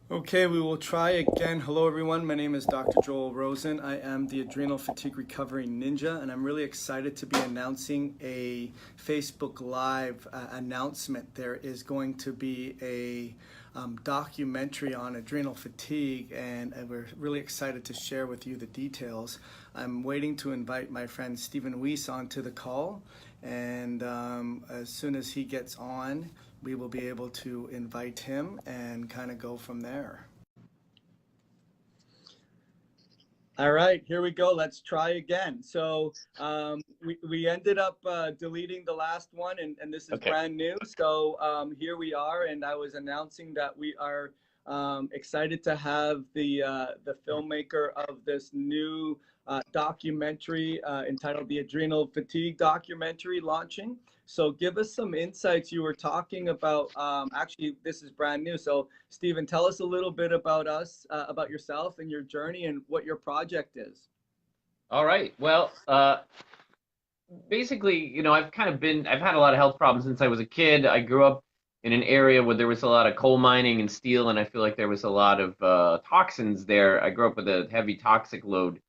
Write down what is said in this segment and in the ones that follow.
Okay, we will try again. Hello, everyone. My name is Dr. Joel Rosen. I am the Adrenal Fatigue Recovery Ninja, and I'm really excited to be announcing a Facebook Live announcement. There is going to be a documentary on adrenal fatigue, and we're really excited to share with you the details. I'm waiting to invite my friend Steven Weese onto the call, and as soon as he gets on, we will be able to invite him and kind of go from there. All right, here we go. Let's try again. So we ended up deleting the last one, and this is Okay. brand new. So here we are, and I was announcing that we are excited to have the filmmaker of this new documentary entitled The Adrenal Fatigue Documentary launching. So give us some insights. You were talking about, actually, this is brand new. So Steven, tell us a little bit about about yourself and your journey and what your project is. All right. Well, basically, I've had a lot of health problems since I was a kid. I grew up in an area where there was a lot of coal mining and steel, and I feel like there was a lot of toxins there. I grew up with a heavy toxic load,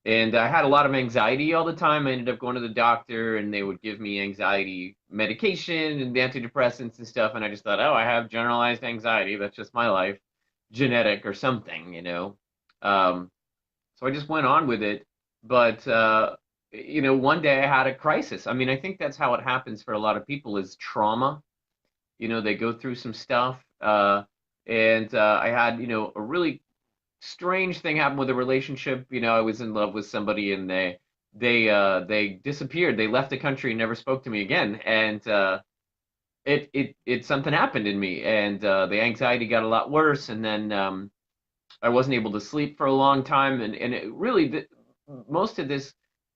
and I had a lot of anxiety all the time. I ended up going to the doctor, and they would give me anxiety medication and antidepressants and stuff, and I just thought, oh, I have generalized anxiety. That's just my life, genetic or something. Um, So I just went on with it. But one day I had a crisis. I mean, I think that's how it happens for a lot of people is trauma. They go through some stuff. And I had, a really strange thing happen with a relationship. I was in love with somebody and they disappeared. They left the country and never spoke to me again. And it something happened in me and the anxiety got a lot worse. And then I wasn't able to sleep for a long time, and it really most of this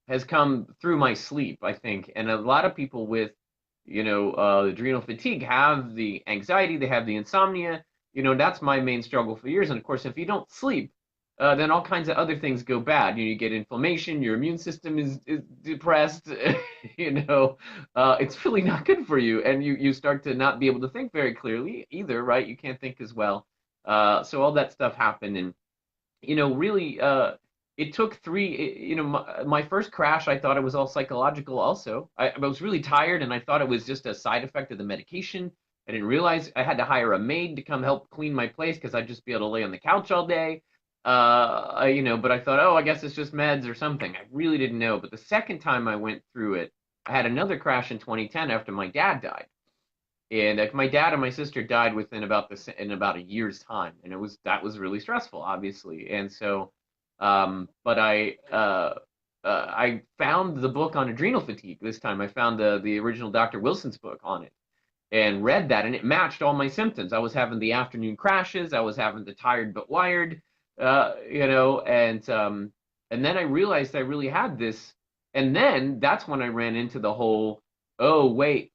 has come through my sleep, I think. And a lot of people with adrenal fatigue have the anxiety, they have the insomnia. That's my main struggle for years. And of course, if you don't sleep, then all kinds of other things go bad. You get inflammation, your immune system is depressed. It's really not good for you, and you start to not be able to think very clearly either, right? You can't think as well. So all that stuff happened, and really, it took my first crash, I thought it was all psychological also. I was really tired, and I thought it was just a side effect of the medication. I didn't realize I had to hire a maid to come help clean my place because I'd just be able to lay on the couch all day. But I thought, oh, I guess it's just meds or something. I really didn't know. But the second time I went through it, I had another crash in 2010 after my dad died. And my dad and my sister died within in about a year's time, and that was really stressful, obviously. And so, but I found the book on adrenal fatigue this time. I found the original Dr. Wilson's book on it and read that, and it matched all my symptoms. I was having the afternoon crashes, I was having the tired but wired, and then I realized I really had this, and then that's when I ran into the whole, oh wait,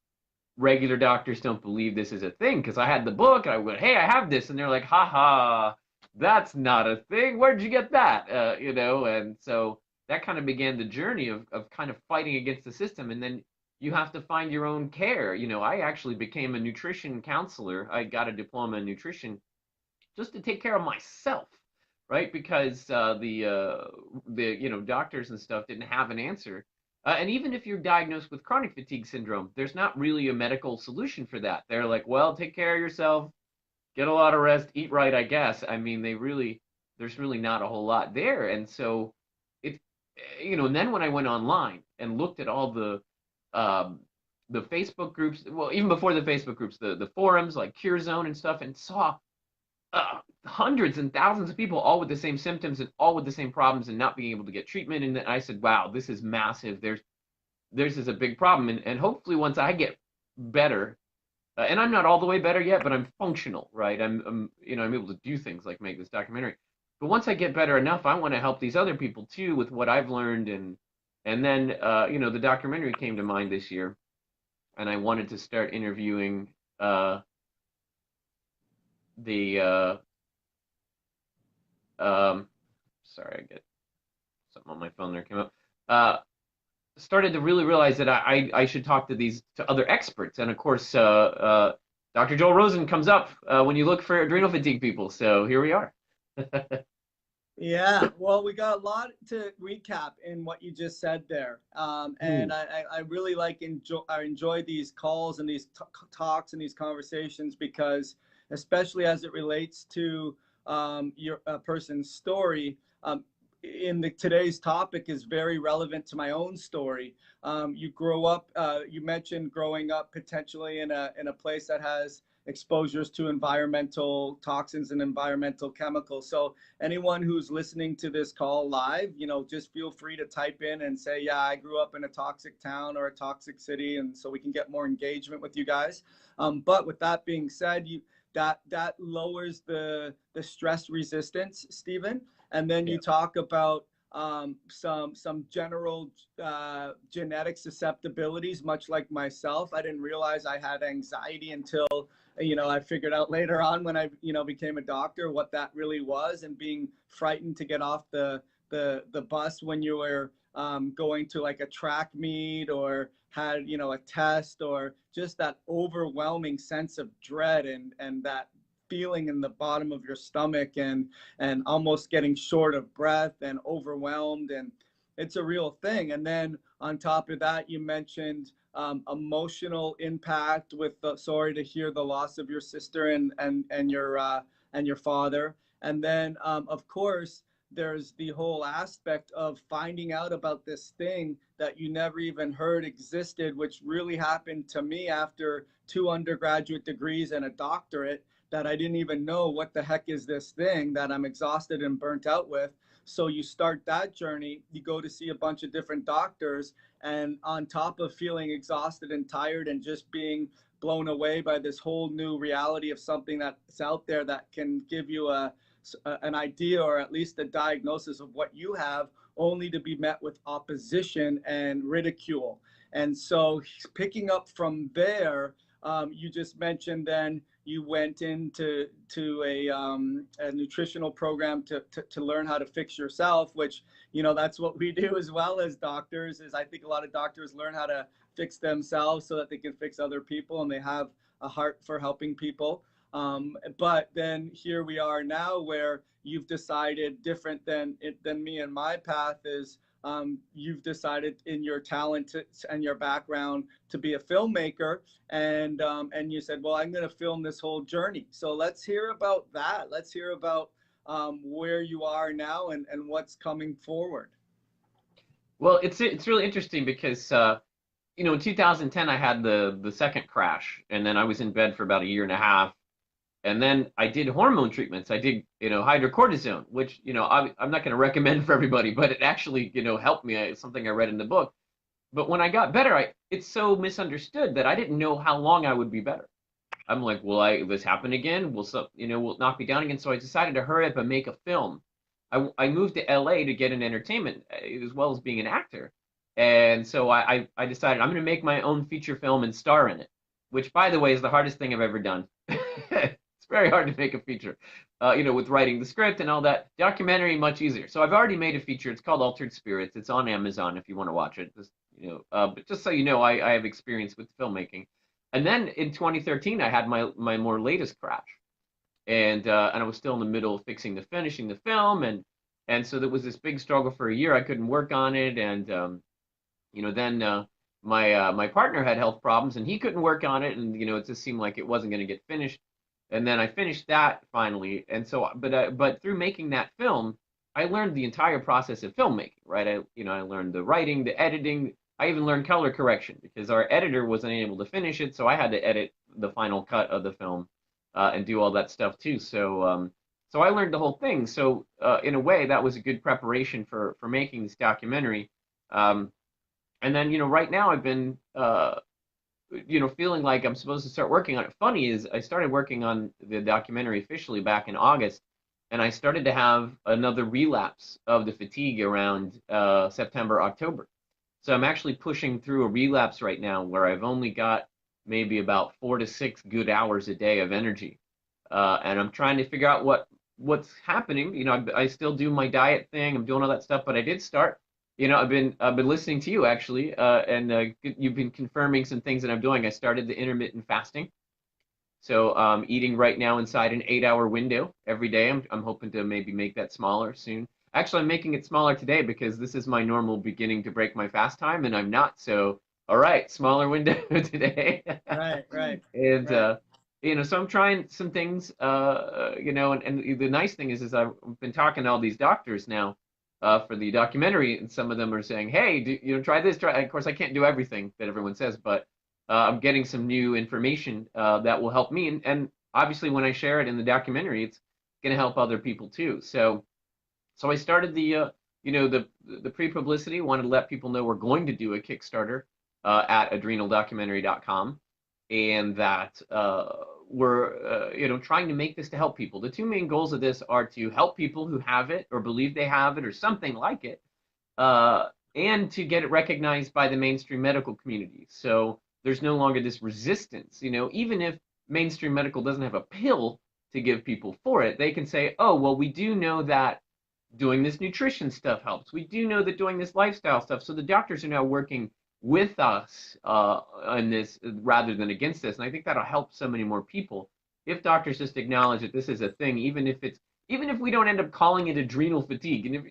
regular doctors don't believe this is a thing because I had the book and I went, hey, I have this, and they're like, haha, that's not a thing. Where'd you get that? And so that kind of began the journey of kind of fighting against the system, and then you have to find your own care. I actually became a nutrition counselor. I got a diploma in nutrition just to take care of myself, right? Because the doctors and stuff didn't have an answer. And even if you're diagnosed with chronic fatigue syndrome, there's not really a medical solution for that. They're like, well, take care of yourself, get a lot of rest, eat right, I guess. I mean, there's really not a whole lot there. And so it, and then when I went online and looked at all the Facebook groups, well, even before the Facebook groups, the forums like Cure Zone and stuff, and saw hundreds and thousands of people all with the same symptoms and all with the same problems and not being able to get treatment. And then I said, wow, this is massive. There's is a big problem. And hopefully once I get better, and I'm not all the way better yet, but I'm functional, right? I'm able to do things like make this documentary. But once I get better enough, I want to help these other people too with what I've learned. And then, the documentary came to mind this year, and I wanted to start interviewing the sorry, I get something on my phone there came up. Started to really realize that I should talk to other experts, and of course, Dr. Joel Rosen comes up when you look for adrenal fatigue people. So here we are. Yeah, well, we got a lot to recap in what you just said there, Hmm. and I really I enjoy these calls and these talks and these conversations because, especially as it relates to your person's story, in the today's topic is very relevant to my own story. You grow up, you mentioned growing up potentially in a place that has exposures to environmental toxins and environmental chemicals. So anyone who's listening to this call live, just feel free to type in and say, yeah, I grew up in a toxic town or a toxic city, and so we can get more engagement with you guys. But with that being said, that lowers the stress resistance, Stephen. And then Yeah. you talk about some general genetic susceptibilities, much like myself. I didn't realize I had anxiety until I figured out later on when I became a doctor what that really was, and being frightened to get off the bus when you were going to like a track meet or had a test, or just that overwhelming sense of dread and that feeling in the bottom of your stomach and almost getting short of breath and overwhelmed, and it's a real thing. And then on top of that, you mentioned emotional impact with sorry to hear the loss of your sister and your father. And then of course there's the whole aspect of finding out about this thing that you never even heard existed, which really happened to me after 2 undergraduate degrees and a doctorate, that I didn't even know what the heck is this thing that I'm exhausted and burnt out with. So you start that journey, you go to see a bunch of different doctors, and on top of feeling exhausted and tired and just being blown away by this whole new reality of something that's out there that can give you an idea or at least a diagnosis of what you have, only to be met with opposition and ridicule. And so picking up from there, you just mentioned then you went into a nutritional program to learn how to fix yourself, which that's what we do as well as doctors. Is I think a lot of doctors learn how to fix themselves so that they can fix other people, and they have a heart for helping people. But then here we are now, where you've decided different than me and my path is. You've decided in your talent and your background to be a filmmaker, and you said, well, I'm going to film this whole journey. So let's hear about that. Let's hear about where you are now and what's coming forward. Well, it's really interesting because in 2010 I had the second crash, and then I was in bed for about a year and a half, and then I did hormone treatments. I did hydrocortisone, which I'm not going to recommend for everybody, but it actually helped me. It's something I read in the book. But when I got better, it's so misunderstood that I didn't know how long I would be better. I'm like, will this happen again? Will it knock me down again? So I decided to hurry up and make a film. I moved to LA to get in entertainment as well as being an actor. And so I decided I'm going to make my own feature film and star in it, which, by the way, is the hardest thing I've ever done. It's very hard to make a feature, with writing the script and all that. Documentary, much easier. So I've already made a feature. It's called Altered Spirits. It's on Amazon if you want to watch it. But just so you know, I have experience with filmmaking. And then in 2013, I had my more latest crash, and I was still in the middle of finishing the film, and so there was this big struggle for a year. I couldn't work on it, and then my partner had health problems, and he couldn't work on it, and it just seemed like it wasn't going to get finished. And then I finished that finally, and so but through making that film, I learned the entire process of filmmaking. Right, I learned the writing, the editing. I even learned color correction because our editor wasn't able to finish it, so I had to edit the final cut of the film and do all that stuff too. So I learned the whole thing. So in a way, that was a good preparation for making this documentary. Um, and then right now I've been feeling like I'm supposed to start working on it. Funny is I started working on the documentary officially back in August, and I started to have another relapse of the fatigue around September, October. So I'm actually pushing through a relapse right now where I've only got maybe about 4 to 6 good hours a day of energy, and I'm trying to figure out what's happening. I still do my diet thing. I'm doing all that stuff, but I did start. I've been listening to you actually, and you've been confirming some things that I'm doing. I started the intermittent fasting, So eating right now inside an 8-hour window every day. I'm hoping to maybe make that smaller soon. Actually, I'm making it smaller today because this is my normal beginning to break my fast time, and I'm not. So, all right, smaller window today. Right, right, And right. so I'm trying some things, and the nice thing is I've been talking to all these doctors now for the documentary, and some of them are saying, "Hey, try this, try." Of course, I can't do everything that everyone says, but I'm getting some new information that will help me, and obviously, when I share it in the documentary, it's going to help other people too. So I started the pre-publicity. Wanted to let people know we're going to do a Kickstarter at adrenaldocumentary.com, and that we're trying to make this to help people. The two main goals of this are to help people who have it or believe they have it or something like it, and to get it recognized by the mainstream medical community. So there's no longer this resistance. Even if mainstream medical doesn't have a pill to give people for it, they can say, oh, well, we do know that doing this nutrition stuff helps. We do know that doing this lifestyle stuff. So the doctors are now working with us on this rather than against this. And I think that'll help so many more people if doctors just acknowledge that this is a thing, even if we don't end up calling it adrenal fatigue. And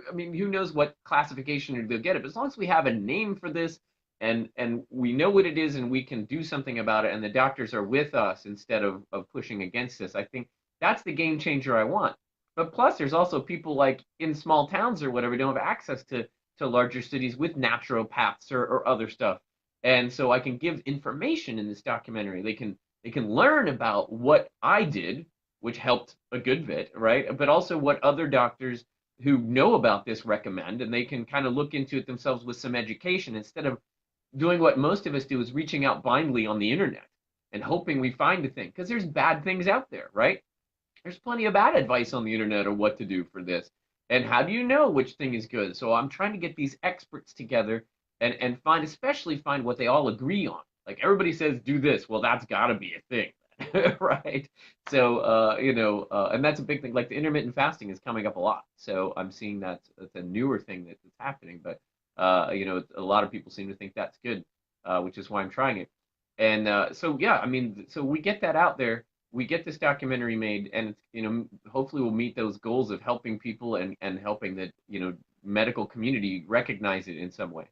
I mean, who knows what classification they'll get it, but as long as we have a name for this and we know what it is and we can do something about it, and the doctors are with us instead of pushing against this, I think that's the game changer I want. But plus, there's also people like in small towns or whatever don't have access to larger cities with naturopaths or other stuff. And so I can give information in this documentary. They can learn about what I did, which helped a good bit, right? But also what other doctors who know about this recommend, and they can kind of look into it themselves with some education instead of doing what most of us do, is reaching out blindly on the internet and hoping we find a thing, because there's bad things out there, right? There's plenty of bad advice on the internet on what to do for this. And how do you know which thing is good? So I'm trying to get these experts together and especially find what they all agree on. Like everybody says, do this. Well, that's got to be a thing, right? So, and that's a big thing. Like the intermittent fasting is coming up a lot. So I'm seeing that's a newer thing that's happening. But, a lot of people seem to think that's good, which is why I'm trying it. And so, yeah, I mean, so we get that out there, we get this documentary made, and it's, hopefully we'll meet those goals of helping people and helping the medical community recognize it in some way.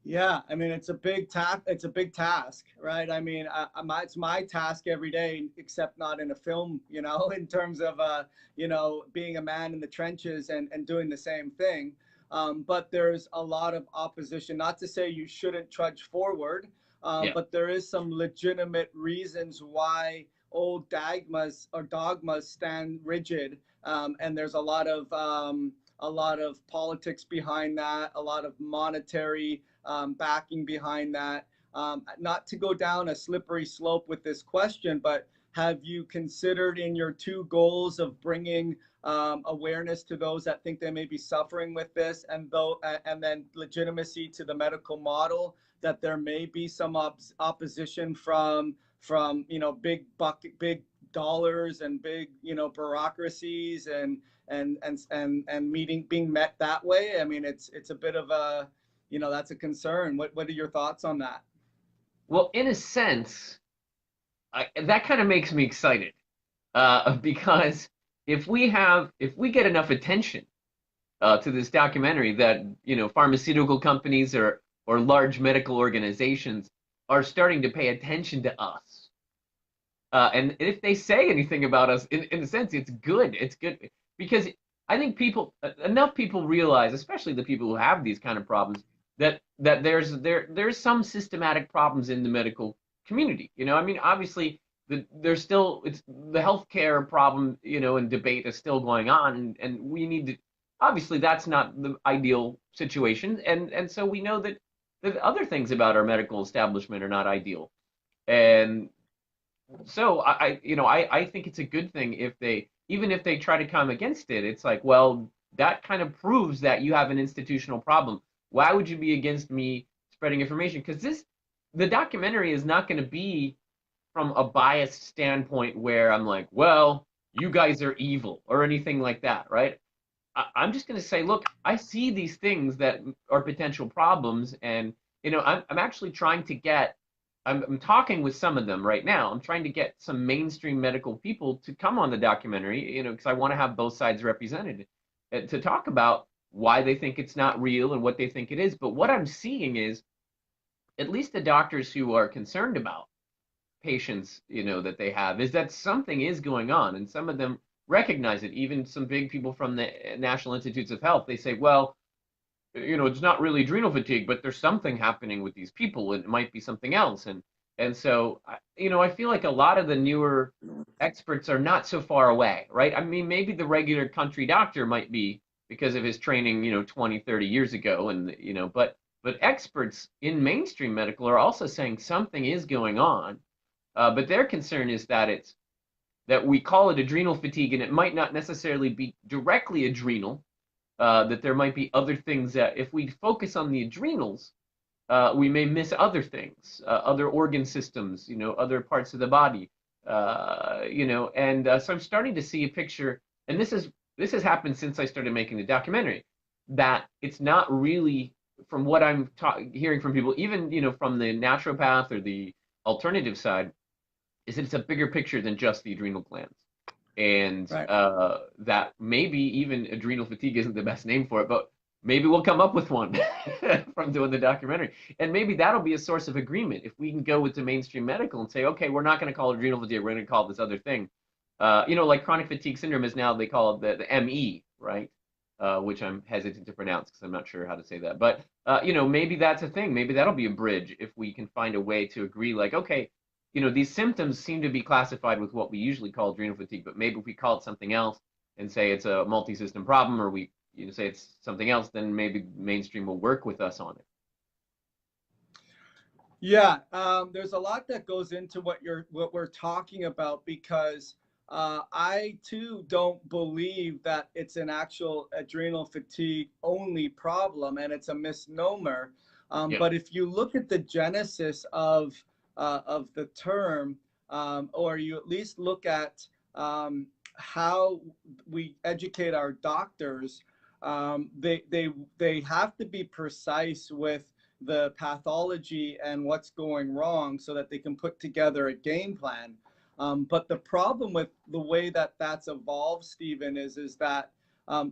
Yeah, I mean it's a big task. It's a big task, right? I mean, it's my task every day, except not in a film, in terms of being a man in the trenches and doing the same thing. But there's a lot of opposition. Not to say you shouldn't trudge forward, Yeah. but there is some legitimate reasons why old dogmas stand rigid, and there's a lot of politics behind that, a lot of monetary backing behind that. Not to go down a slippery slope with this question, but have you considered in your two goals of bringing awareness to those that think they may be suffering with this, and then legitimacy to the medical model, that there may be some opposition from big dollars and big bureaucracies and being met that way? I mean, it's a bit of a, that's a concern. What are your thoughts on that? Well, in a sense, that kind of makes me excited because if we get enough attention to this documentary, that pharmaceutical companies or large medical organizations are starting to pay attention to us. And if they say anything about us, in a sense, it's good. It's good because I think enough people realize, especially the people who have these kind of problems, that there's some systematic problems in the medical community. I mean, obviously, there's still it's the healthcare problem, and debate is still going on, and we need to. Obviously, that's not the ideal situation, and so we know that other things about our medical establishment are not ideal, and so I think it's a good thing if even if they try to come against it, it's like, well, that kind of proves that you have an institutional problem. Why would you be against me spreading information? Because the documentary is not going to be from a biased standpoint where I'm like, well, you guys are evil or anything like that, right? I'm just going to say, look, I see these things that are potential problems, and I'm actually trying to get I'm talking with some of them right now. I'm trying to get some mainstream medical people to come on the documentary, because I want to have both sides represented, to talk about why they think it's not real and what they think it is. But what I'm seeing is, at least the doctors who are concerned about patients, that they have, is that something is going on, and some of them recognize it. Even some big people from the National Institutes of Health, they say, well, it's not really adrenal fatigue, but there's something happening with these people. It might be something else. And so, I feel like a lot of the newer experts are not so far away, right? I mean, maybe the regular country doctor might be because of his training, 20, 30 years ago. And, but experts in mainstream medical are also saying something is going on. But their concern is that we call it adrenal fatigue, and it might not necessarily be directly adrenal, that there might be other things that if we focus on the adrenals, we may miss other things, other organ systems, other parts of the body, and so I'm starting to see a picture, and this has happened since I started making the documentary, that it's not really, from what I'm hearing from people, even, from the naturopath or the alternative side, is that it's a bigger picture than just the adrenal glands. And Right. that maybe even adrenal fatigue isn't the best name for it, but maybe we'll come up with one from doing the documentary. And maybe that'll be a source of agreement if we can go with the mainstream medical and say, okay, we're not going to call it adrenal fatigue, we're going to call it this other thing. Like chronic fatigue syndrome is now, they call it the ME, right? Which I'm hesitant to pronounce because I'm not sure how to say that. But, maybe that's a thing. Maybe that'll be a bridge if we can find a way to agree, like, okay, these symptoms seem to be classified with what we usually call adrenal fatigue, but maybe if we call it something else and say it's a multi-system problem, or we say it's something else, then maybe mainstream will work with us on it. Yeah, there's a lot that goes into what we're talking about, because I too don't believe that it's an actual adrenal fatigue only problem, and it's a misnomer. Yeah. But if you look at the genesis of the term, or you at least look at how we educate our doctors, they have to be precise with the pathology and what's going wrong so that they can put together a game plan. But the problem with the way that that's evolved, Steven, is that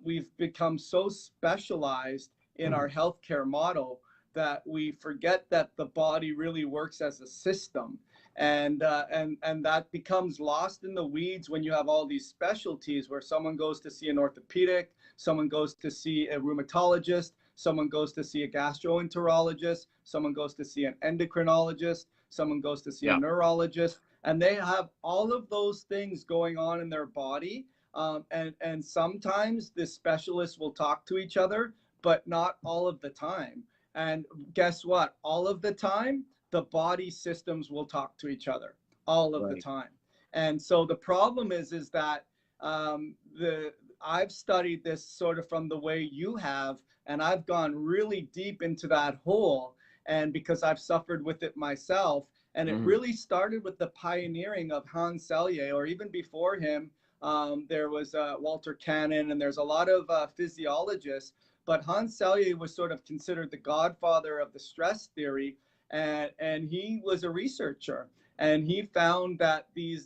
we've become so specialized in our healthcare model that we forget that the body really works as a system. And that becomes lost in the weeds when you have all these specialties where someone goes to see an orthopedic, someone goes to see a rheumatologist, someone goes to see a gastroenterologist, someone goes to see an endocrinologist, someone goes to see a neurologist, and they have all of those things going on in their body. And sometimes the specialists will talk to each other, but not all of the time. And guess what? All of the time, the body systems will talk to each other all of the time. And so the problem is that I've studied this sort of from the way you have, and I've gone really deep into that hole, and because I've suffered with it myself. And it really started with the pioneering of Hans Selye, or even before him, there was Walter Cannon, and there's a lot of physiologists. But Hans Selye was sort of considered the godfather of the stress theory, and he was a researcher, and he found that the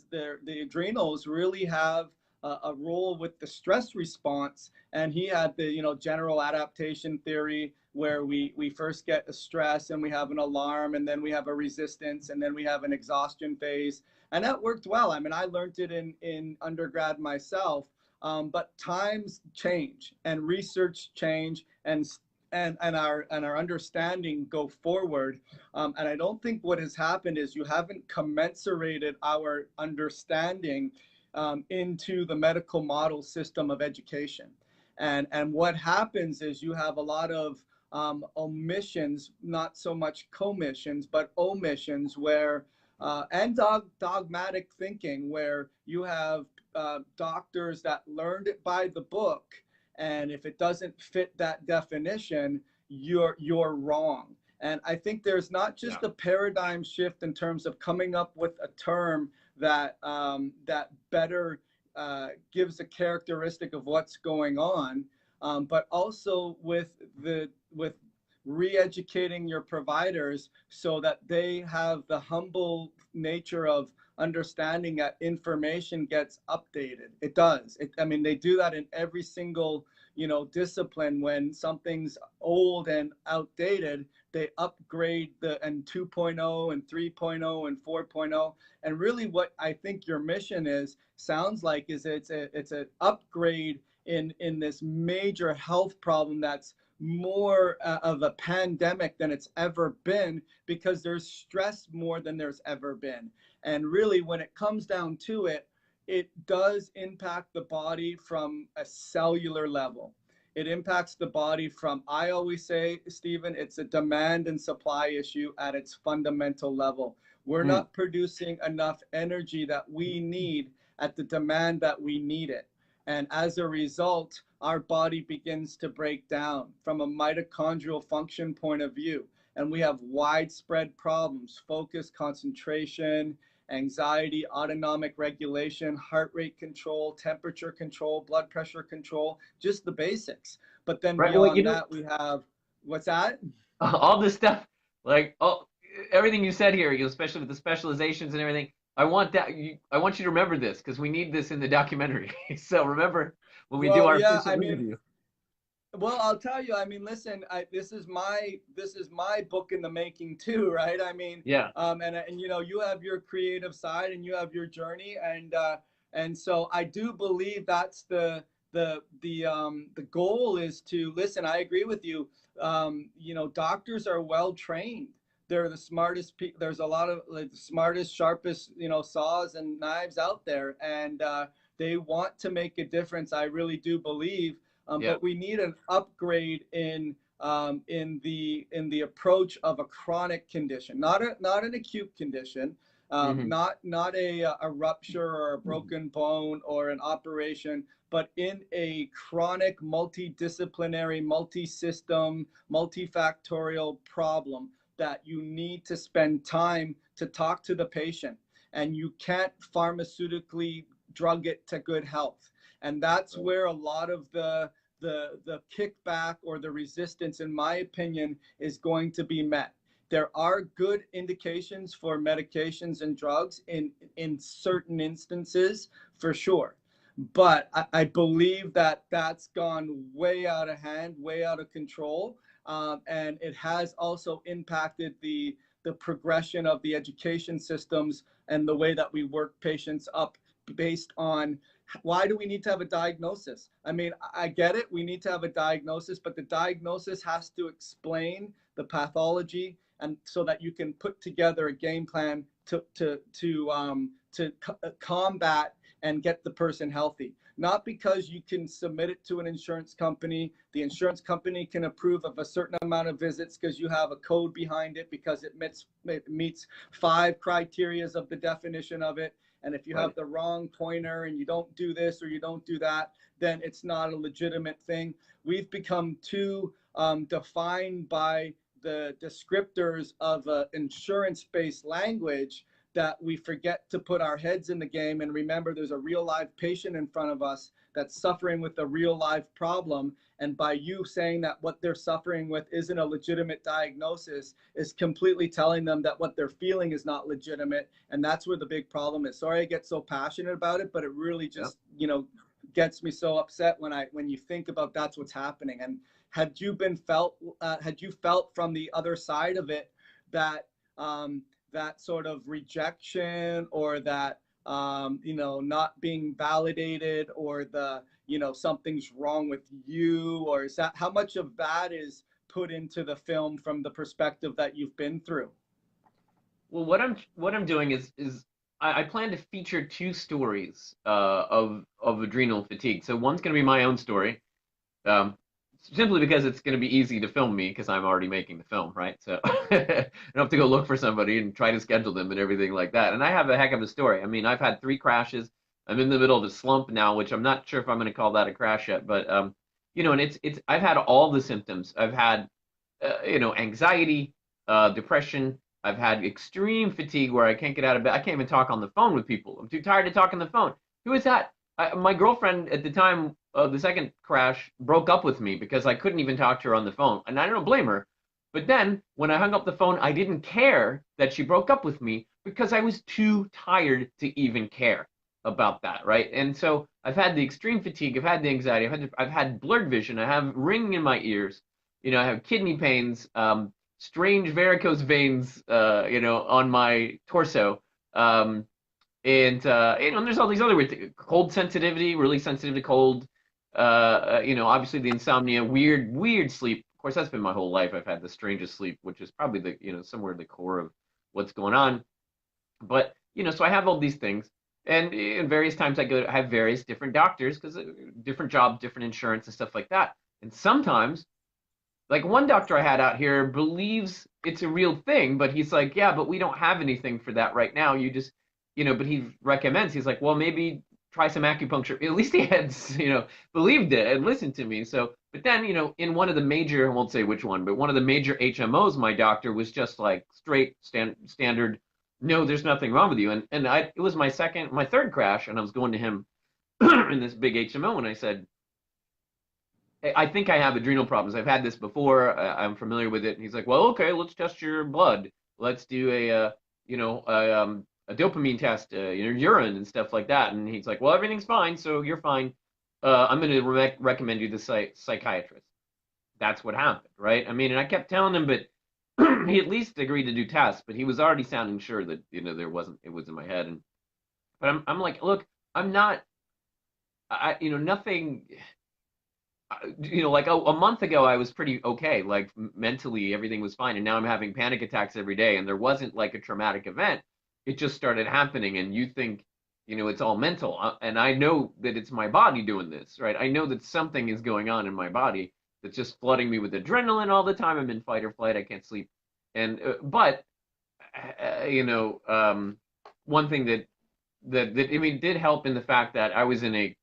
adrenals really have a role with the stress response. And he had the general adaptation theory, where we first get a stress and we have an alarm, and then we have a resistance, and then we have an exhaustion phase, and that worked well. I mean, I learned it in undergrad myself. But times change and research change, and our understanding go forward. And I don't think what has happened is you haven't commensurated our understanding into the medical model system of education. And what happens is you have a lot of omissions, not so much commissions, but omissions, where and dogmatic thinking, where you have doctors that learned it by the book, and if it doesn't fit that definition, you're wrong. And I think there's not just a paradigm shift in terms of coming up with a term that that better gives a characteristic of what's going on, but also with re-educating your providers so that they have the humble nature of understanding that information gets updated. It does. I mean, they do that in every single, discipline. When something's old and outdated, they upgrade and 2.0 and 3.0 and 4.0. And really what I think your mission sounds like is it's an upgrade in this major health problem that's more of a pandemic than it's ever been, because there's stress more than there's ever been. And really, when it comes down to it, it does impact the body from a cellular level. It impacts the body from, I always say, Stephen, it's a demand and supply issue at its fundamental level. We're not producing enough energy that we need at the demand that we need it. And as a result, our body begins to break down from a mitochondrial function point of view. And we have widespread problems: focus, concentration, anxiety, autonomic regulation, heart rate control, temperature control, blood pressure control, just the basics. But then Right. Well, beyond that, we have, what's that? all this stuff, like everything you said here, especially with the specializations and everything. I want you to remember this, because we need this in the documentary. So remember when we do our Yeah, official interview. Well, I'll tell you. I mean, listen. This is my book in the making too, right? I mean, Yeah. And you have your creative side and you have your journey, and so I do believe that's the goal is to listen. I agree with you. Doctors are well trained. They're the smartest people. There's a lot of the smartest, sharpest, saws and knives out there, and they want to make a difference. I really do believe. But we need an upgrade in the approach of a chronic condition, not an acute condition, not a rupture or a broken bone or an operation, but in a chronic, multidisciplinary, multi-system, multifactorial problem that you need to spend time to talk to the patient, and you can't pharmaceutically drug it to good health. And that's where a lot of the kickback or the resistance, in my opinion, is going to be met. There are good indications for medications and drugs in certain instances, for sure. But I believe that that's gone way out of hand, way out of control. And it has also impacted the progression of the education systems and the way that we work patients up based on, why do we need to have a diagnosis? I mean, I get it. We need to have a diagnosis, but the diagnosis has to explain the pathology, and so that you can put together a game plan to combat and get the person healthy. Not because you can submit it to an insurance company. The insurance company can approve of a certain amount of visits because you have a code behind it, because it meets 5 criteria of the definition of it. And if you have the wrong pointer and you don't do this or you don't do that, then it's not a legitimate thing. We've become too defined by the descriptors of insurance-based language that we forget to put our heads in the game and remember there's a real live patient in front of us that's suffering with a real live problem. And by you saying that what they're suffering with isn't a legitimate diagnosis is completely telling them that what they're feeling is not legitimate. And that's where the big problem is. Sorry I get so passionate about it, but it really just, gets me so upset when you think about that's what's happening. And had you felt from the other side of it that that sort of rejection, or that not being validated, or something's wrong with you, or is that, how much of that is put into the film from the perspective that you've been through? Well, what I'm doing is I plan to feature 2 stories of adrenal fatigue. So one's going to be my own story, simply because it's going to be easy to film me because I'm already making the film, right? So I don't have to go look for somebody and try to schedule them and everything like that. And I have a heck of a story. I mean, I've had 3 crashes. I'm in the middle of a slump now, which I'm not sure if I'm going to call that a crash yet, but and it's I've had all the symptoms. I've had anxiety, depression. I've had extreme fatigue where I can't get out of bed. I can't even talk on the phone with people. I'm too tired to talk on the phone. Who is that? My girlfriend at the time of the second crash broke up with me because I couldn't even talk to her on the phone. And I don't blame her, But then when I hung up the phone, I didn't care that she broke up with me because I was too tired to even care about that, right? And so I've had the extreme fatigue, I've had the anxiety, I've had blurred vision, I have ringing in my ears, I have kidney pains, strange varicose veins, on my torso, and there's all these other weird things. Cold sensitivity, really sensitive to cold. Obviously the insomnia, weird sleep. Of course, that's been my whole life. I've had the strangest sleep, which is probably somewhere at the core of what's going on. But so I have all these things, and in various times I have various different doctors because different jobs, different insurance, and stuff like that. And sometimes, like one doctor I had out here believes it's a real thing, but he's like, yeah, but we don't have anything for that right now. You just, but he recommends. He's like, well, maybe try some acupuncture. At least he had, believed it and listened to me. So, but then, in one of the major, I won't say which one, but one of the major HMOs, my doctor was just like straight standard. No, there's nothing wrong with you. And it was my third crash, and I was going to him in this big HMO, and I said, I think I have adrenal problems. I've had this before. I'm familiar with it. And he's like, well, okay, let's test your blood. Let's do a dopamine test, your urine and stuff like that. And he's like, well, everything's fine, so you're fine. I'm going to recommend you the psychiatrist. That's what happened, right? I mean, and I kept telling him, but he at least agreed to do tests, but he was already sounding sure that it was in my head. But I'm like, look, I'm not, nothing. Like a month ago, I was pretty okay. Like mentally, everything was fine. And now I'm having panic attacks every day. And there wasn't like a traumatic event. It just started happening. And you think, it's all mental. And I know that it's my body doing this, right? I know that something is going on in my body that's just flooding me with adrenaline all the time. I'm in fight or flight. I can't sleep. And, one thing that did help in the fact that I was in a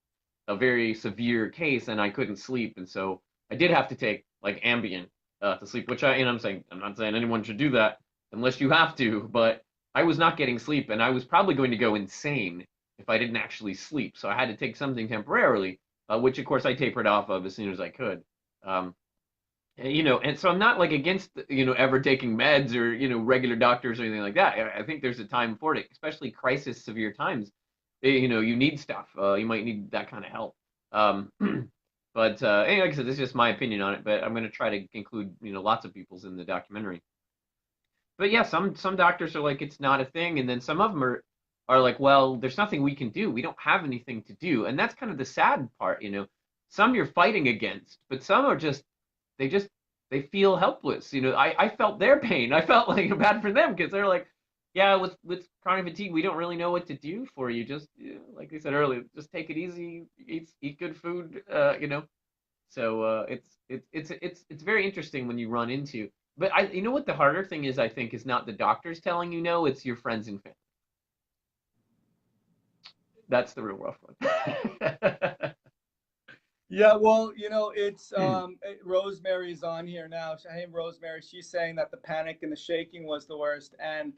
very severe case and I couldn't sleep, and so I did have to take like Ambien to sleep, which I'm not saying anyone should do that unless you have to, but I was not getting sleep and I was probably going to go insane if I didn't actually sleep. So I had to take something temporarily, which of course I tapered off of as soon as I could. And so I'm not like against ever taking meds or regular doctors or anything like that. I think there's a time for it, especially crisis severe times. You need stuff. You might need that kind of help. But anyway, like I said, this is just my opinion on it. But I'm going to try to include lots of people's in the documentary. But yeah, some doctors are like it's not a thing, and then some of them are like, well, there's nothing we can do. We don't have anything to do, and that's kind of the sad part. Some you're fighting against, but some are just they feel helpless. I felt their pain. I felt like bad for them because they're like, yeah, with chronic fatigue, we don't really know what to do for you. Just like I said earlier, just take it easy, eat good food. So it's very interesting when you run into. But what the harder thing is, I think, is not the doctors telling you no, it's your friends and family. That's the real rough one. Yeah, well, it's Rosemary's on here now. Hey, Rosemary, she's saying that the panic and the shaking was the worst. And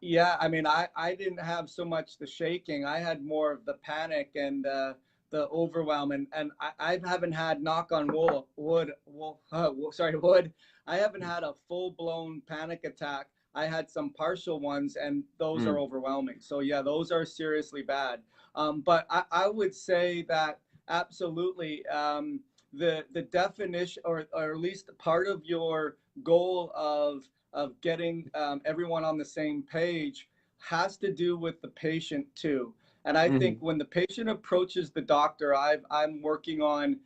yeah, I mean, I didn't have so much the shaking. I had more of the panic and the overwhelm. And I haven't had, knock on wood. I haven't had a full-blown panic attack. I had some partial ones, and those are overwhelming. So yeah, those are seriously bad. But I would say that absolutely the definition, or at least part of your goal of getting everyone on the same page has to do with the patient too. And I think when the patient approaches the doctor, I'm working on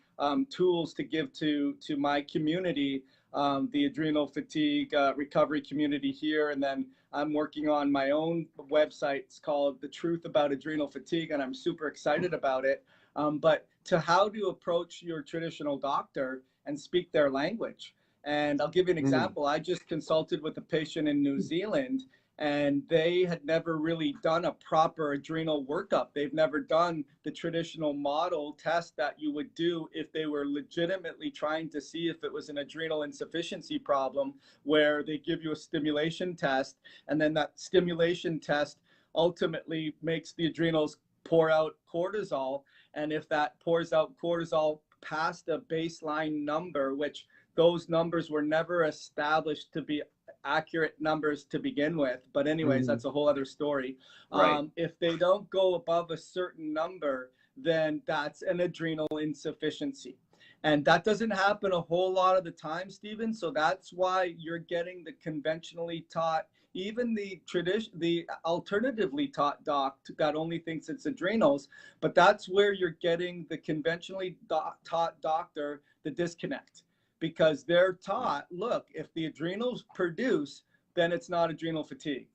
tools to give to my community, the adrenal fatigue recovery community here. And then I'm working on my own website. It's called The Truth About Adrenal Fatigue, and I'm super excited about it. But to how to approach your traditional doctor and speak their language. And I'll give you an example. I just consulted with a patient in New Zealand, and they had never really done a proper adrenal workup. They've never done the traditional model test that you would do if they were legitimately trying to see if it was an adrenal insufficiency problem, where they give you a stimulation test, and then that stimulation test ultimately makes the adrenals pour out cortisol. And if that pours out cortisol past a baseline number, which those numbers were never established to be accurate numbers to begin with. But anyways, Hmm. that's a whole other story. Right. If they don't go above a certain number, then that's an adrenal insufficiency. And that doesn't happen a whole lot of the time, Stephen. So that's why you're getting the conventionally taught, even the alternatively taught doc that only thinks it's adrenals. But that's where you're getting the conventionally taught doctor the disconnect, because they're taught, look, if the adrenals produce, then it's not adrenal fatigue.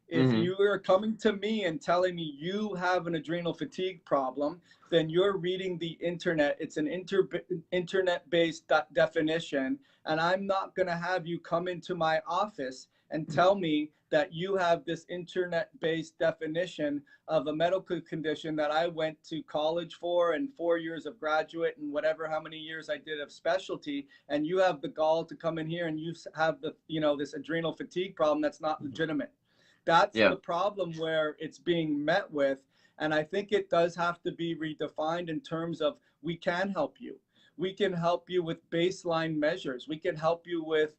If Hmm. you are coming to me and telling me you have an adrenal fatigue problem, then you're reading the internet. It's an internet-based definition, and I'm not going to have you come into my office and tell me that you have this internet-based definition of a medical condition that I went to college for and 4 years of graduate and whatever how many years I did of specialty, and you have the gall to come in here and you have the this adrenal fatigue problem that's not legitimate. That's Yeah. the problem where it's being met with. And I think it does have to be redefined in terms of, we can help you. We can help you with baseline measures. We can help you with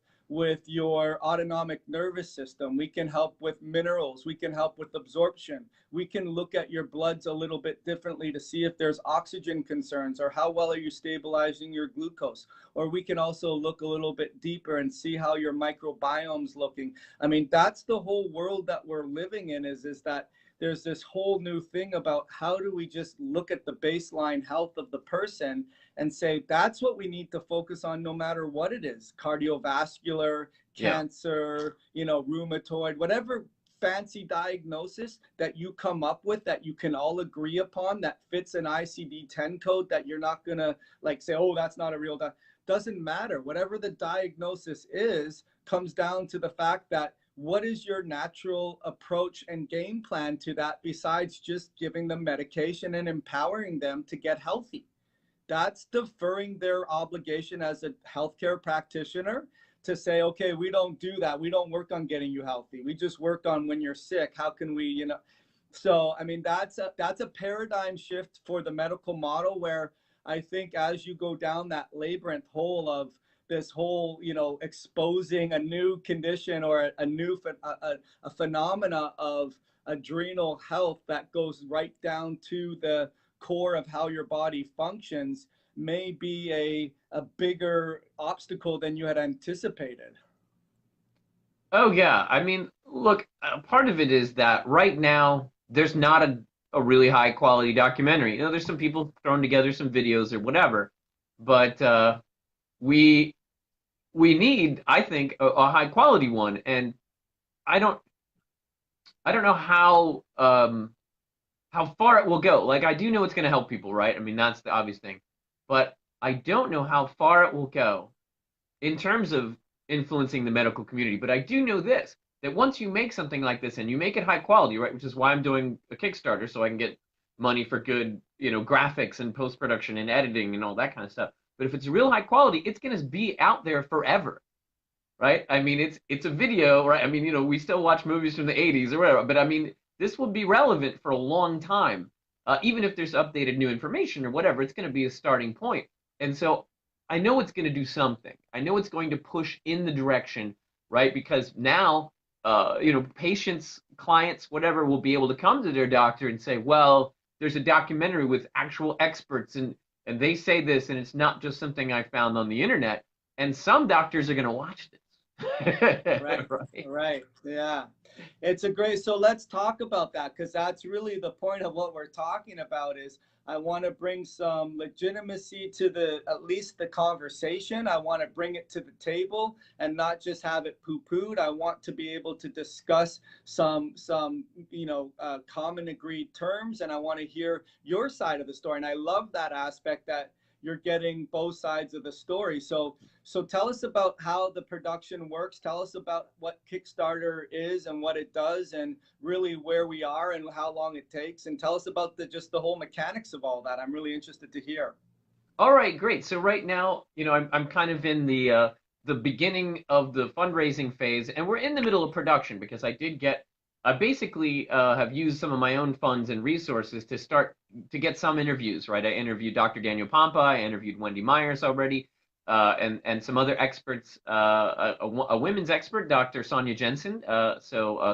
your autonomic nervous system. We can help with minerals. We can help with absorption. We can look at your bloods a little bit differently to see if there's oxygen concerns, or how well are you stabilizing your glucose. Or we can also look a little bit deeper and see how your microbiome's looking. I mean, that's the whole world that we're living in, is that there's this whole new thing about how do we just look at the baseline health of the person and say that's what we need to focus on, no matter what it is: cardiovascular, Yeah. cancer, rheumatoid, whatever fancy diagnosis that you come up with that you can all agree upon, that fits an ICD-10 code, that you're not going to like say, oh, that's not a real doesn't matter. Whatever the diagnosis is, comes down to the fact that, what is your natural approach and game plan to that, besides just giving them medication and empowering them to get healthy? That's deferring their obligation as a healthcare practitioner to say, okay, we don't do that. We don't work on getting you healthy. We just work on when you're sick. How can we. So, I mean, that's a paradigm shift for the medical model, where I think as you go down that labyrinth hole of this whole, exposing a new condition or a new a phenomena of adrenal health that goes right down to the core of how your body functions, may be a bigger obstacle than you had anticipated. Oh yeah. I mean, look, part of it is that right now there's not a really high quality documentary. There's some people throwing together some videos or whatever, but we we need, I think, a high quality one. And I don't I don't know how far it will go. Like, I do know it's going to help people, right? I mean, that's the obvious thing, but I don't know how far it will go in terms of influencing the medical community. But I do know this, that once you make something like this and you make it high quality, right, which is why I'm doing a Kickstarter, so I can get money for good, graphics and post production and editing and all that kind of stuff. But if it's real high quality, it's going to be out there forever, right? I mean, it's a video, right? I mean, we still watch movies from the 80s or whatever, but I mean, this will be relevant for a long time. Even if there's updated new information or whatever, it's going to be a starting point. And so I know it's going to do something. I know it's going to push in the direction, right? Because now, patients, clients, whatever, will be able to come to their doctor and say, well, there's a documentary with actual experts, and they say this, and it's not just something I found on the internet. And some doctors are going to watch this. Right, Right. right. Yeah. It's a great, so let's talk about that, because that's really the point of what we're talking about. Is I want to bring some legitimacy to at least the conversation. I want to bring it to the table and not just have it poo-pooed. I want to be able to discuss some common agreed terms, and I want to hear your side of the story. And I love that aspect, that you're getting both sides of the story. So tell us about how the production works. Tell us about what Kickstarter is and what it does, and really where we are and how long it takes. And tell us about just the whole mechanics of all that. I'm really interested to hear. All right, great. So right now, I'm kind of in the beginning of the fundraising phase, and we're in the middle of production because I basically have used some of my own funds and resources to start to get some interviews. Right, I interviewed Dr. Daniel Pompa, I interviewed Wendy Myers already, and some other experts, a women's expert, Dr. Sonia Jensen.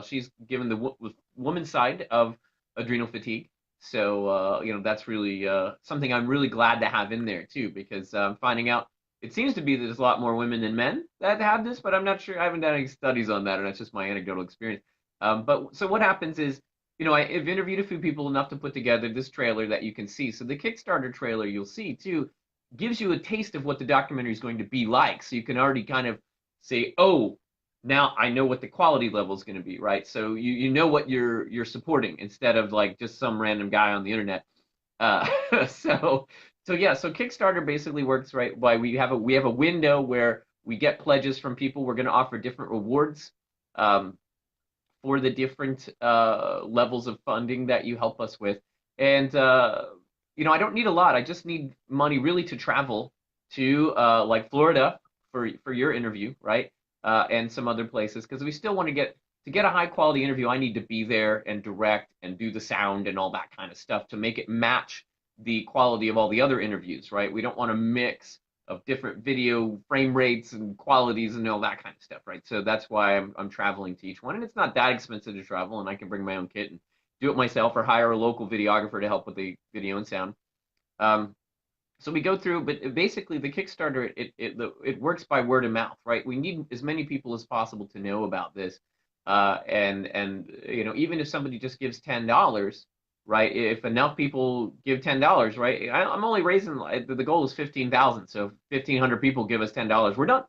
She's given the woman's side of adrenal fatigue. So that's really something I'm really glad to have in there too, because I'm finding out it seems to be that there's a lot more women than men that have this, but I'm not sure. I haven't done any studies on that, and that's just my anecdotal experience. But so what happens is, I've interviewed a few people enough to put together this trailer that you can see. So the Kickstarter trailer you'll see too gives you a taste of what the documentary is going to be like. So you can already kind of say, oh, now I know what the quality level is going to be, right? So you know what you're supporting instead of like just some random guy on the internet. Uh, so so Kickstarter basically works right by we have a window where we get pledges from people. We're going to offer different rewards for the different levels of funding that you help us with, and I don't need a lot. I just need money really to travel to like Florida for your interview, right? And some other places because we still want to get a high quality interview. I need to be there and direct and do the sound and all that kind of stuff to make it match the quality of all the other interviews, right? We don't want to mix of different video frame rates and qualities and all that kind of stuff, right? So that's why I'm traveling to each one, and it's not that expensive to travel, and I can bring my own kit and do it myself or hire a local videographer to help with the video and sound. So we go through, but basically the Kickstarter it works by word of mouth, right? We need as many people as possible to know about this, and even if somebody just gives $10, right? If enough people give $10, right? I'm only raising the goal is 15,000, so if 1,500 people give us $10, we're done,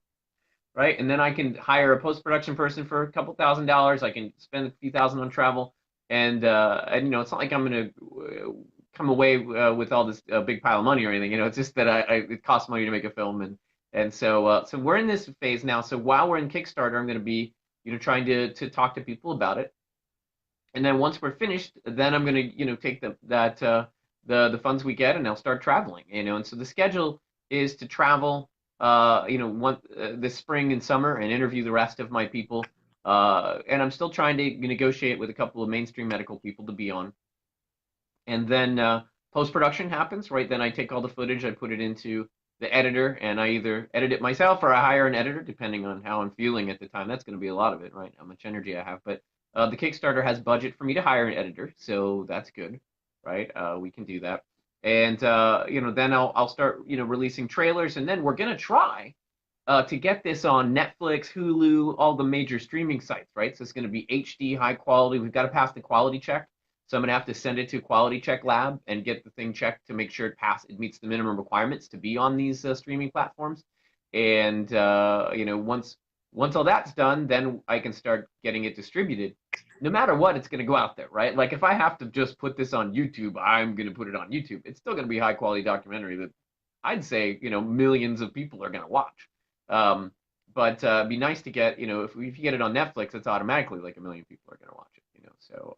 right? And then I can hire a post-production person for a couple $1,000s. I can spend a few thousand on travel, and it's not like I'm gonna come away with all this big pile of money or anything. It's just that it costs money to make a film, and so we're in this phase now. So while we're in Kickstarter, I'm going to be trying to talk to people about it, and then once we're finished, then I'm going to take the funds we get, and I'll start traveling. And so the schedule is to travel this spring and summer and interview the rest of my people. And I'm still trying to negotiate with a couple of mainstream medical people to be on. And then post-production happens, right? Then I take all the footage, I put it into the editor, and I either edit it myself or I hire an editor, depending on how I'm feeling at the time. That's going to be a lot of it, right? How much energy I have. But the Kickstarter has budget for me to hire an editor, so that's good, right? We can do that. And, then I'll start, releasing trailers, and then we're going to try to get this on Netflix, Hulu, all the major streaming sites, right? So it's going to be HD, high quality. We've got to pass the quality check. So I'm going to have to send it to a quality check lab and get the thing checked to make sure it meets the minimum requirements to be on these streaming platforms. And, once all that's done, then I can start getting it distributed. No matter what, it's going to go out there, right? Like if I have to just put this on YouTube, I'm going to put it on YouTube. It's still going to be a high quality documentary that I'd say, millions of people are going to watch. But it'd be nice to get, if you get it on Netflix, it's automatically like 1 million people are going to watch it, So,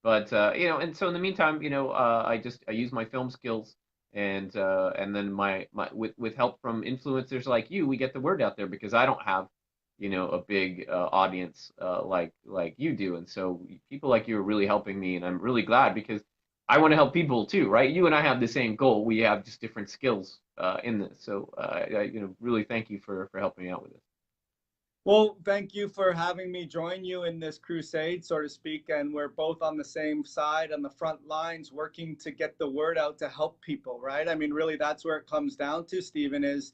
and so in the meantime, I use my film skills, and then with help from influencers like you, we get the word out there because I don't have, a big audience like you do, and so people like you are really helping me, and I'm really glad because I want to help people too, right? You and I have the same goal. We have just different skills in this. So, I really thank you for helping me out with this. Well, thank you for having me join you in this crusade, so to speak. And we're both on the same side, on the front lines, working to get the word out to help people, right? I mean, really, that's where it comes down to, Steven, is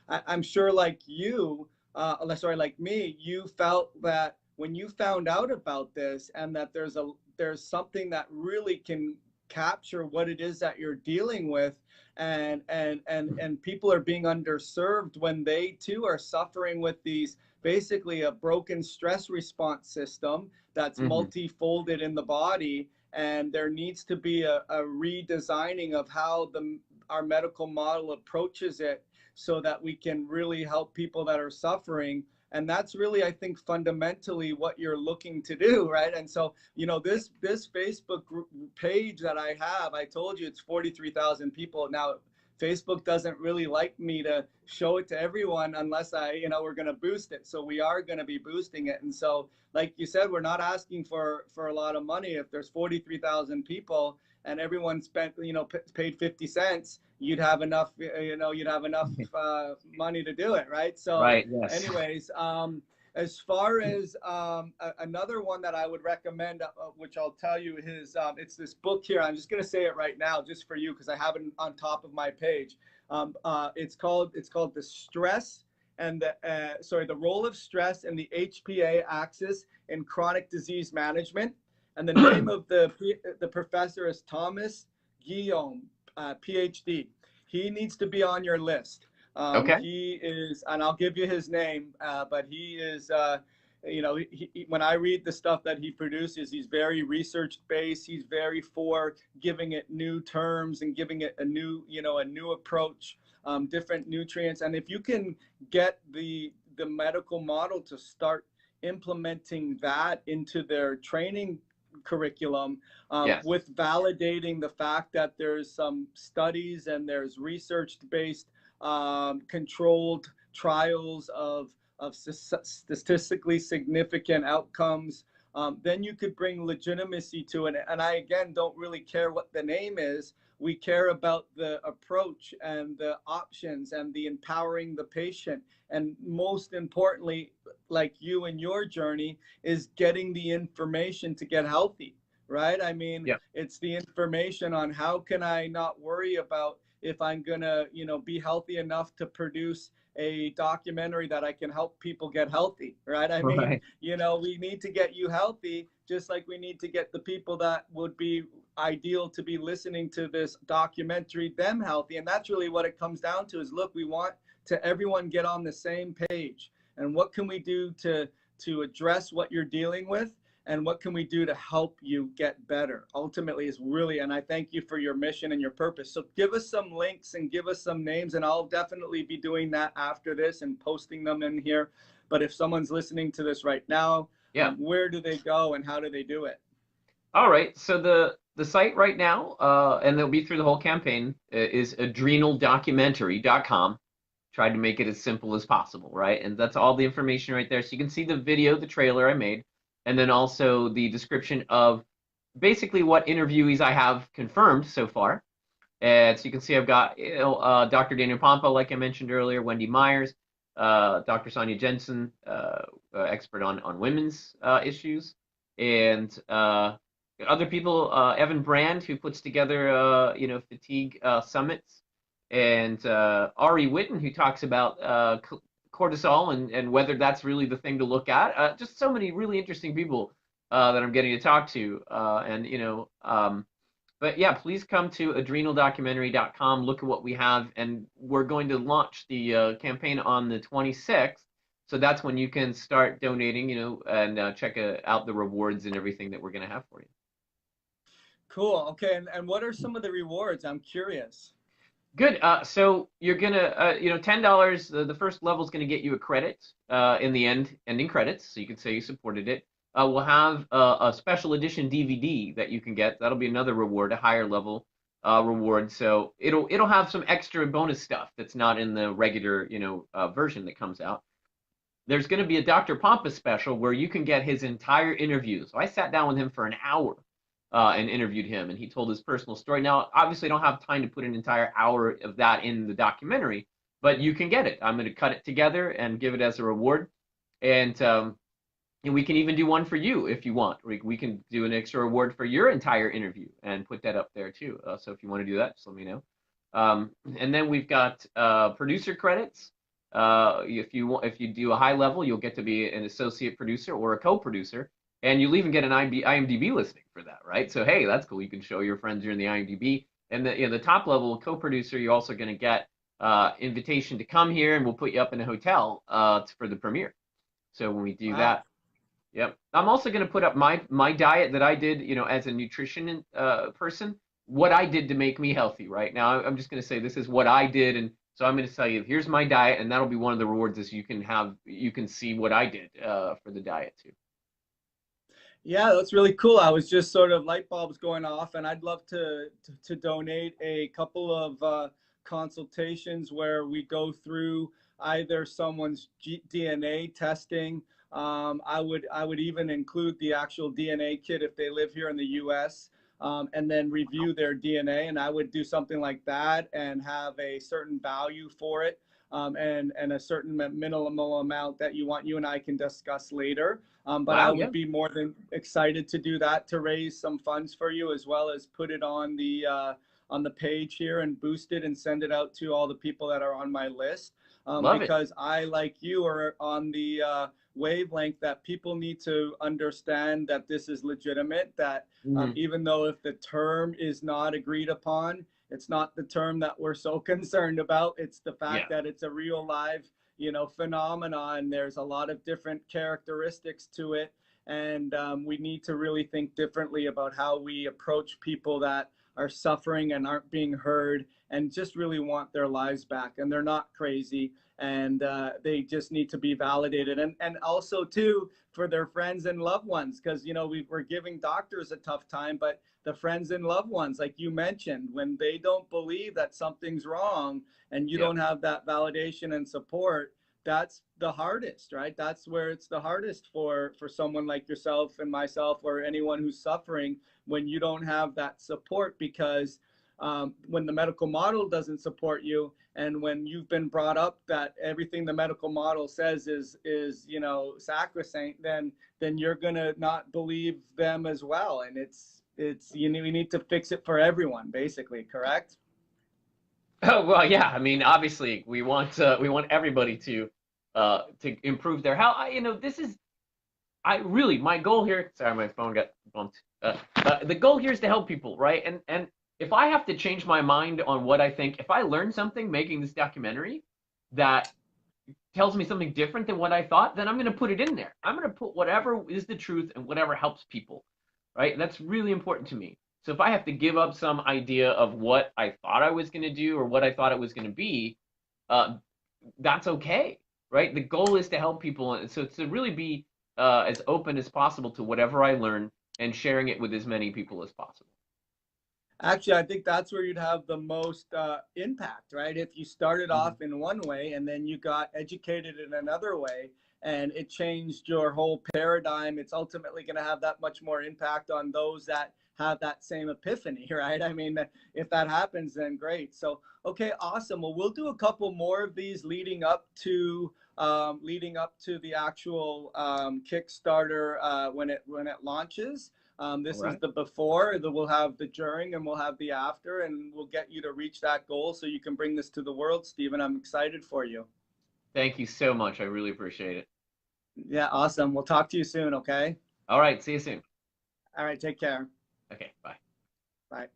I'm sure like you, like me, you felt that when you found out about this and that there's something that really can capture what it is that you're dealing with, and people are being underserved when they too are suffering with these basically a broken stress response system that's multifolded in the body, and there needs to be a redesigning of how our medical model approaches it so that we can really help people that are suffering. And that's really, I think, fundamentally what you're looking to do, right? And so, this Facebook group page that I have, I told you it's 43,000 people. Now, Facebook doesn't really like me to show it to everyone unless we're going to boost it. So we are going to be boosting it. And so, like you said, we're not asking for a lot of money. If there's 43,000 people and everyone spent, paid 50 cents, you'd have enough, you'd have enough money to do it, right? So Right. Yes. anyways, as far as another one that I would recommend, which I'll tell you is, it's this book here. I'm just going to say it right now, just for you, because I have it on top of my page. It's called The Stress and the Role of Stress and the HPA Axis in Chronic Disease Management. And the name of the professor is Thomas Guillaume, PhD. He needs to be on your list. Okay. He is, and I'll give you his name, but he is, when I read the stuff that he produces, he's very research based. He's very for giving it new terms and giving it a new approach, different nutrients. And if you can get the medical model to start implementing that into their training curriculum, Yes. with validating the fact that there's some studies and there's research-based controlled trials of statistically significant outcomes, then you could bring legitimacy to it. And I, again, don't really care what the name is. We care about the approach and the options and the empowering the patient. And most importantly, like you and your journey, is getting the information to get healthy, right? I mean, Yeah. it's the information on how can I not worry about if I'm gonna, be healthy enough to produce a documentary that I can help people get healthy, right? I mean, Right. we need to get you healthy, just like we need to get the people that would be ideal to be listening to this documentary, them healthy. And that's really what it comes down to is, look, we want to everyone get on the same page. And what can we do to address what you're dealing with? And what can we do to help you get better? Ultimately is really, and I thank you for your mission and your purpose. So give us some links and give us some names, and I'll definitely be doing that after this and posting them in here. But if someone's listening to this right now, Yeah. where do they go and how do they do it? All right. So the site right now, and they'll be through the whole campaign, is adrenaldocumentary.com. Tried to make it as simple as possible, right? And that's all the information right there. So you can see the video, the trailer I made, and then also the description of basically what interviewees I have confirmed so far. And so you can see I've got Dr. Daniel Pompa, like I mentioned earlier, Wendy Myers, Dr. Sonia Jensen, expert on women's issues, and other people, Evan Brand, who puts together fatigue summits, and Ari Witten, who talks about cortisol and whether that's really the thing to look at. Just so many really interesting people that I'm getting to talk to, but yeah, please come to adrenaldocumentary.com, look at what we have, and we're going to launch the campaign on the 26th. So that's when you can start donating, and check out the rewards and everything that we're going to have for you. Cool. Okay. And what are some of the rewards? I'm curious. Good. So you're gonna, $10. The first level is gonna get you a credit in the ending credits, so you can say you supported it. We'll have a special edition DVD that you can get. That'll be another reward, a higher level reward. So it'll have some extra bonus stuff that's not in the regular, version that comes out. There's gonna be a Dr. Pompa special where you can get his entire interview. So I sat down with him for an hour. And interviewed him, and he told his personal story. Now, obviously, I don't have time to put an entire hour of that in the documentary, but you can get it. I'm going to cut it together and give it as a reward, and we can even do one for you if you want. We can do an extra reward for your entire interview and put that up there too. So if you want to do that, just let me know. And then we've got producer credits. If you do a high level, you'll get to be an associate producer or a co-producer. And you'll even get an IMDb listing for that, right? So, hey, that's cool. You can show your friends you're in the IMDb. And the top level co-producer, you're also going to get invitation to come here, and we'll put you up in a hotel for the premiere. So when we do that, yep. I'm also going to put up my diet that I did, as a nutrition person, what I did to make me healthy, right? Now, I'm just going to say this is what I did, and so I'm going to tell you, here's my diet, and that'll be one of the rewards is you can see what I did for the diet too. Yeah, that's really cool. I was just sort of light bulbs going off, and I'd love to donate a couple of consultations where we go through either someone's DNA testing. I would even include the actual DNA kit if they live here in the U.S. and then review their DNA. And I would do something like that and have a certain value for it, and a certain minimal amount that you and I can discuss later. But I Wow, yeah. would be more than excited to do that, to raise some funds for you, as well as put it on the page here and boost it and send it out to all the people that are on my list. Love it. Because I, like you, are on the wavelength that people need to understand that this is legitimate, that Mhm. even though if the term is not agreed upon, it's not the term that we're so concerned about. It's the fact Yeah. that it's a real live, phenomenon. There's a lot of different characteristics to it. And we need to really think differently about how we approach people that are suffering and aren't being heard and just really want their lives back. And they're not crazy, and they just need to be validated. And also, too, for their friends and loved ones, because, we're giving doctors a tough time, but the friends and loved ones, like you mentioned, when they don't believe that something's wrong and you Yeah. don't have that validation and support, that's the hardest, right? That's where it's the hardest for someone like yourself and myself, or anyone who's suffering, when you don't have that support. Because when the medical model doesn't support you, and when you've been brought up that everything the medical model says is sacrosanct, then you're gonna not believe them as well. And we need to fix it for everyone, basically, correct? Oh, well, yeah. I mean, obviously, we want everybody to improve their health. This is I really my goal here. Sorry, my phone got bumped. The goal here is to help people, right? And if I have to change my mind on what I think, if I learn something making this documentary that tells me something different than what I thought, then I'm going to put it in there. I'm going to put whatever is the truth and whatever helps people, right? That's really important to me. So if I have to give up some idea of what I thought I was going to do or what I thought it was going to be, uh, that's okay, right? The goal is to help people, and so to really be as open as possible to whatever I learn and sharing it with as many people as possible. Actually, I think that's where you'd have the most impact, right? If you started Mhm. off in one way and then you got educated in another way, and it changed your whole paradigm, it's ultimately going to have that much more impact on those that have that same epiphany, right? I mean, if that happens, then great. So, okay, awesome. Well, we'll do a couple more of these leading up to the actual Kickstarter when it launches. All This is right. the before, we'll have the during, and we'll have the after, and we'll get you to reach that goal so you can bring this to the world, Steven. I'm excited for you. Thank you so much. I really appreciate it. Yeah, awesome. We'll talk to you soon, okay? All right. See you soon. All right, take care. Okay. Bye. Bye.